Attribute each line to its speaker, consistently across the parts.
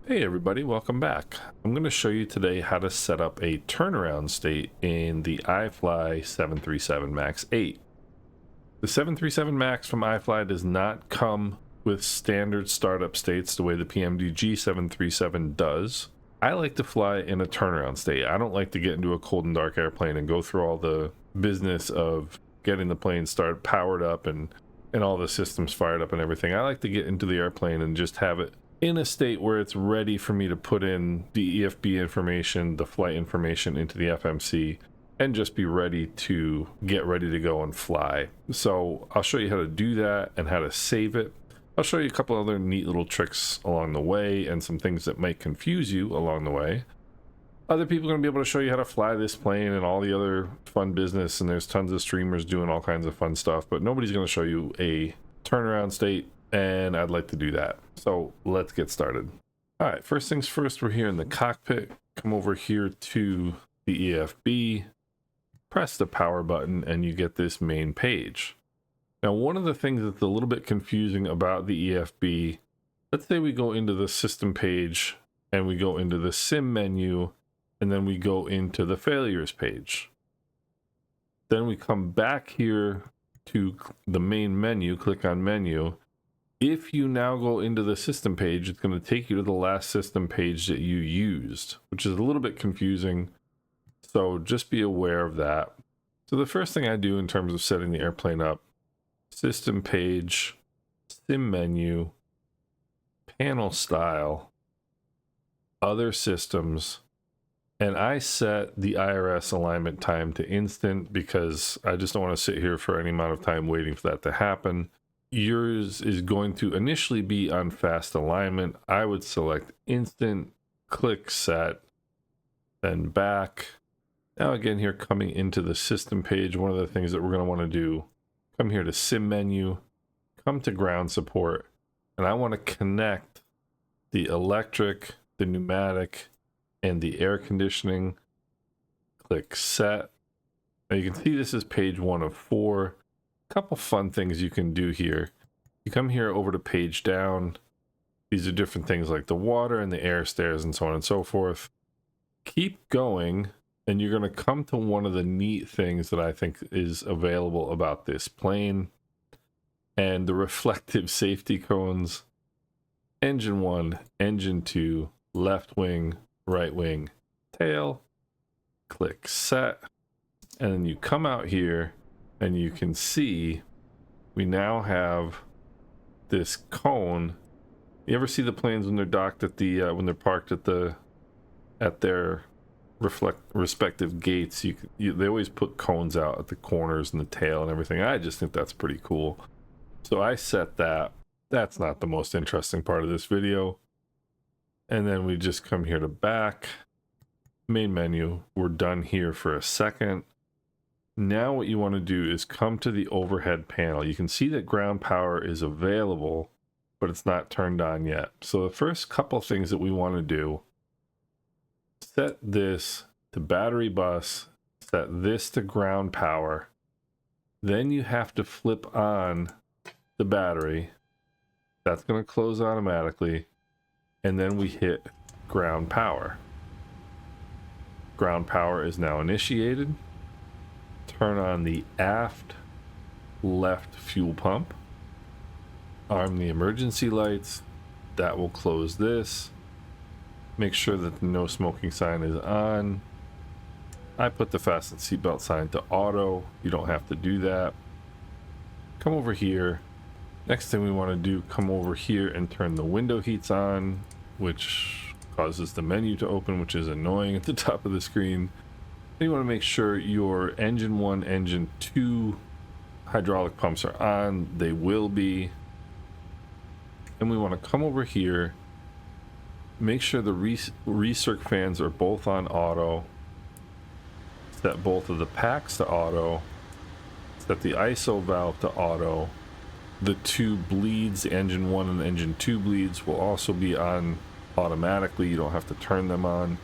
Speaker 1: Hey everybody, welcome back. I'm going to show you today how to set up a turnaround state in the iFly 737 MAX 8. The 737 MAX from iFly does not come with standard startup states the way the PMDG 737 does. I like to fly in a turnaround state. I don't like to get into a cold and dark airplane and go through all the business of getting the plane started, powered up, and all the systems fired up and everything. I like to get into the airplane and just have it in a state where it's ready for me to put in the EFB information, the flight information into the FMC, and just be ready to go and fly. So I'll show you how to do that and how to save it. I'll show you a couple other neat little tricks along the way and some things that might confuse you along the way. Other people are going to be able to show you how to fly this plane and all the other fun business, and there's tons of streamers doing all kinds of fun stuff, but nobody's going to show you a turnaround state, and I'd like to do that. So let's get started. All right, first things first, we're here in the cockpit. Come over here to the EFB, press the power button, and you get this main page. Now, one of the things that's a little bit confusing about the EFB, let's say we go into the system page and we go into the sim menu, and then we go into the failures page. Then we come back here to the main menu, click on menu. If you now go into the system page, it's going to take you to the last system page that you used, which is a little bit confusing. So just be aware of that. So the first thing I do in terms of setting the airplane up, system page, sim menu, panel style, other systems, and I set the IRS alignment time to instant because I just don't want to sit here for any amount of time waiting for that to happen. Yours is going to initially be on fast alignment. I would select instant, click set, then back. Now again here, coming into the system page, one of the things that we're going to want to do, come here to sim menu, come to ground support, and I want to connect the electric, the pneumatic, and the air conditioning. Click set. Now you can see this is page 1 of 4. Couple fun things you can do here. You come here over to page down. These are different things like the water and the air stairs and so on and so forth. Keep going, and you're going to come to one of the neat things that I think is available about this plane, and the reflective safety cones. Engine 1, engine 2, left wing, right wing, tail. Click set, and then you come out here and you can see we now have this cone. You ever see the planes when they're docked at the when they're parked at their respective gates? They always put cones out at the corners and the tail and everything. I just think that's pretty cool. So I set that. That's not the most interesting part of this video. And then we just come here to back, main menu. We're done here for a second. Now what you want to do is come to the overhead panel. You can see that ground power is available, but it's not turned on yet. So the first couple things that we want to do, set this to battery bus, set this to ground power. Then you have to flip on the battery. That's going to close automatically. And then we hit ground power. Ground power is now initiated. Turn on the aft left fuel pump. Arm the emergency lights. That will close this. Make sure that the no smoking sign is on. I put the fasten seatbelt sign to auto. You don't have to do that. Come over here. Next thing we want to do, come over here and turn the window heats on, which causes the menu to open, which is annoying at the top of the screen. You want to make sure your engine 1, engine 2 hydraulic pumps are on. They will be. And we want to come over here, make sure the recirc fans are both on auto, set both of the packs to auto, set the ISO valve to auto. The 2 bleeds, engine 1 and engine 2 bleeds, will also be on automatically. You don't have to turn them on.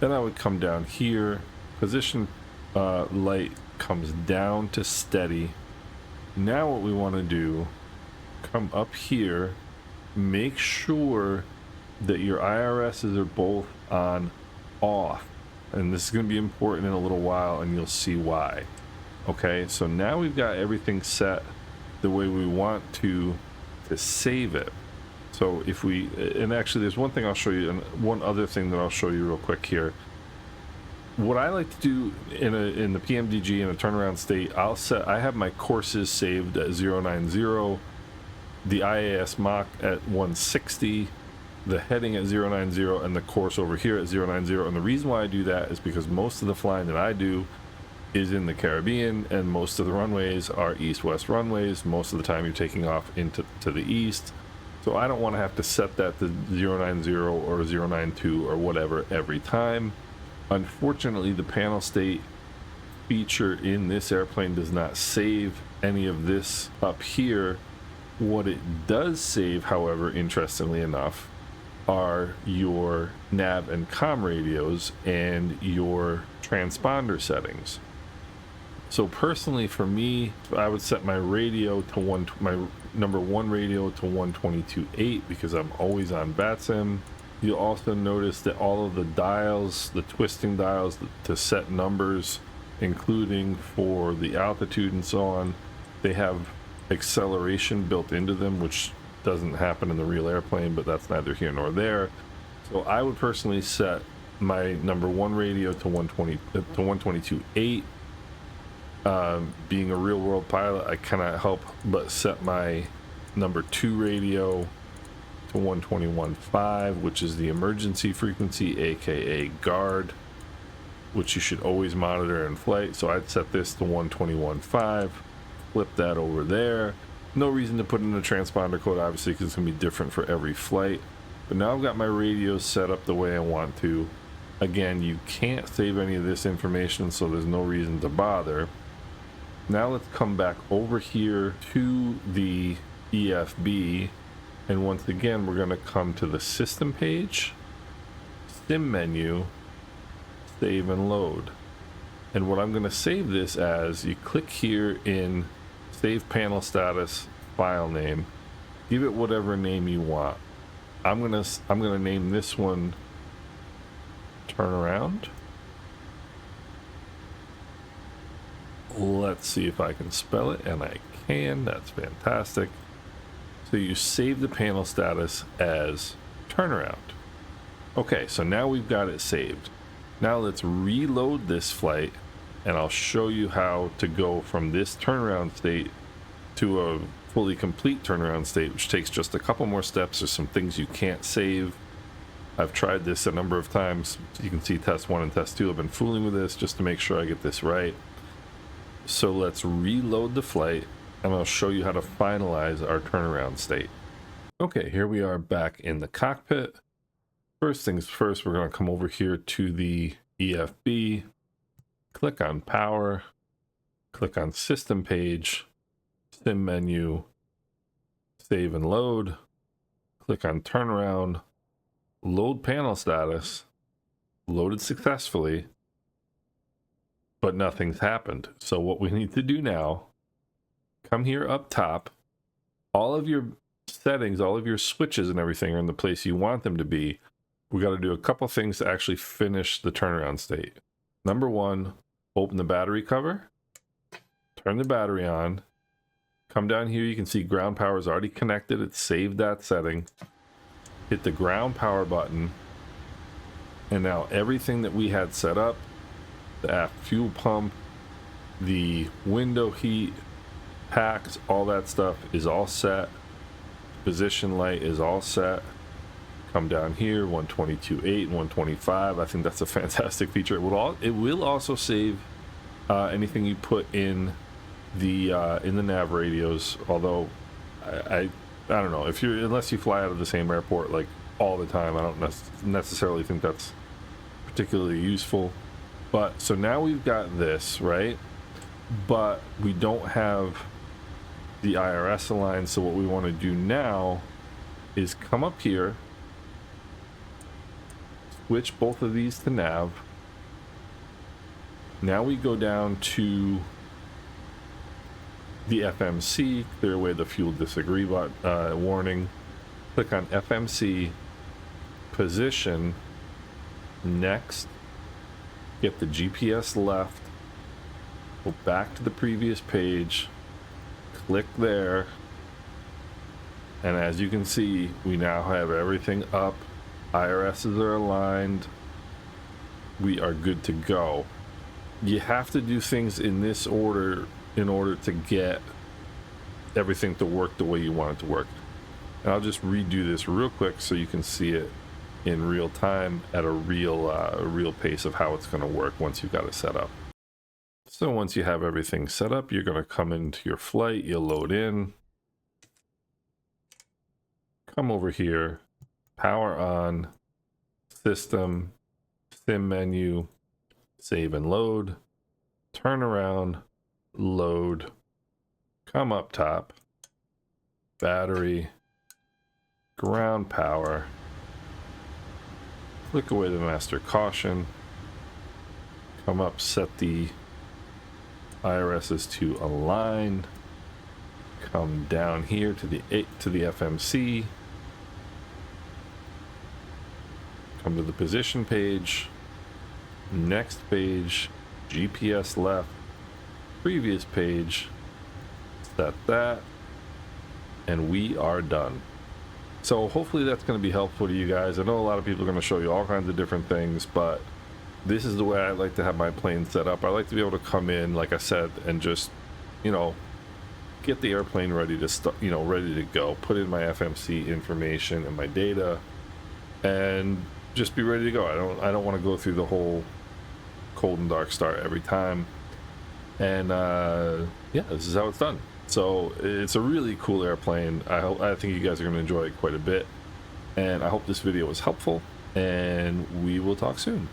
Speaker 1: Then I would come down here. Position light comes down to steady. Now what we want to do, come up here, make sure that your IRSs are both on off, and this is going to be important in a little while, and you'll see why. Okay, so now we've got everything set the way we want to save it. So if we, and actually there's one thing I'll show you, and one other thing that I'll show you real quick here. What I like to do in the PMDG in a turnaround state, I have my courses saved at 090, the IAS mock at 160, the heading at 090, and the course over here at 090. And the reason why I do that is because most of the flying that I do is in the Caribbean, and most of the runways are east-west runways. Most of the time you're taking off to the east. So I don't want to have to set that to 090 or 092 or whatever every time. Unfortunately, the panel state feature in this airplane does not save any of this up here. What it does save, however, interestingly enough, are your nav and comm radios and your transponder settings. So personally, for me, I would set my radio to my number 1 radio to 122.8 because I'm always on VATSIM. You'll also notice that all of the dials, the twisting dials to set numbers, including for the altitude and so on, they have acceleration built into them, which doesn't happen in the real airplane, but that's neither here nor there. So I would personally set my number 1 radio to 122.8. Being a real world pilot, I cannot help but set my number 2 radio to 121.5, which is the emergency frequency, aka guard, which you should always monitor in flight. So I'd set this to 121.5, flip that over there. No reason to put in a transponder code, obviously, because it's going to be different for every flight. But now I've got my radios set up the way I want to. Again, you can't save any of this information, so there's no reason to bother. Now let's come back over here to the EFB, and once again we're going to come to the system page, sim menu, save and load. And what I'm going to save this as, you click here in save panel status, file name, give it whatever name you want. I'm gonna name this one Turnaround. Let's see if I can spell it, and I can. That's fantastic. So you save the panel status as Turnaround. Okay, so now we've got it saved. Now let's reload this flight, and I'll show you how to go from this turnaround state to a fully complete turnaround state, which takes just a couple more steps. There's some things you can't save. I've tried this a number of times. You can see test 1 and test 2. I've been fooling with this just to make sure I get this right. So let's reload the flight, and I'll show you how to finalize our turnaround state. Okay, here we are back in the cockpit. First things first, we're going to come over here to the EFB, click on power, click on system page, sim menu, save and load, click on turnaround, load panel status, loaded successfully, but nothing's happened. So what we need to do now, come here up top, all of your settings, all of your switches and everything are in the place you want them to be. We got to do a couple things to actually finish the turnaround state. Number 1, open the battery cover, turn the battery on, come down here, you can see ground power is already connected, it's saved that setting. Hit the ground power button, and now everything that we had set up, the aft fuel pump, the window heat, packs, all that stuff is all set. Position light is all set. Come down here, 122.8 and 125. I think that's a fantastic feature. It will also save anything you put in the nav radios. Although I don't know, unless you fly out of the same airport like all the time, I don't necessarily think that's particularly useful. But so now we've got this, right? But we don't have the IRS aligned. So what we want to do now is come up here, switch both of these to nav. Now we go down to the FMC, clear away the fuel disagree warning. Click on FMC, position, next, get the GPS left, go back to the previous page, click there, and as you can see, we now have everything up. IRSs are aligned. We are good to go. You have to do things in this order in order to get everything to work the way you want it to work. And I'll just redo this real quick so you can see it in real time at a real pace of how it's going to work once you've got it set up. So once you have everything set up, you're going to come into your flight, you'll load in, come over here, power on, system, sim menu, save and load, turn around, load, come up top, battery, ground power, click away the master caution, come up, set the IRSs to align, come down here to the FMC, come to the position page, next page, GPS left, previous page, set that, and we are done. So hopefully that's going to be helpful to you guys. I know a lot of people are going to show you all kinds of different things, but this is the way I like to have my plane set up. I like to be able to come in, like I said, and just, you know, get the airplane ready to start, you know, ready to go, put in my FMC information and my data, and just be ready to go. I don't want to go through the whole cold and dark start every time. And yeah, this is how it's done. So it's a really cool airplane. I think you guys are going to enjoy it quite a bit, and I hope this video was helpful, and we will talk soon.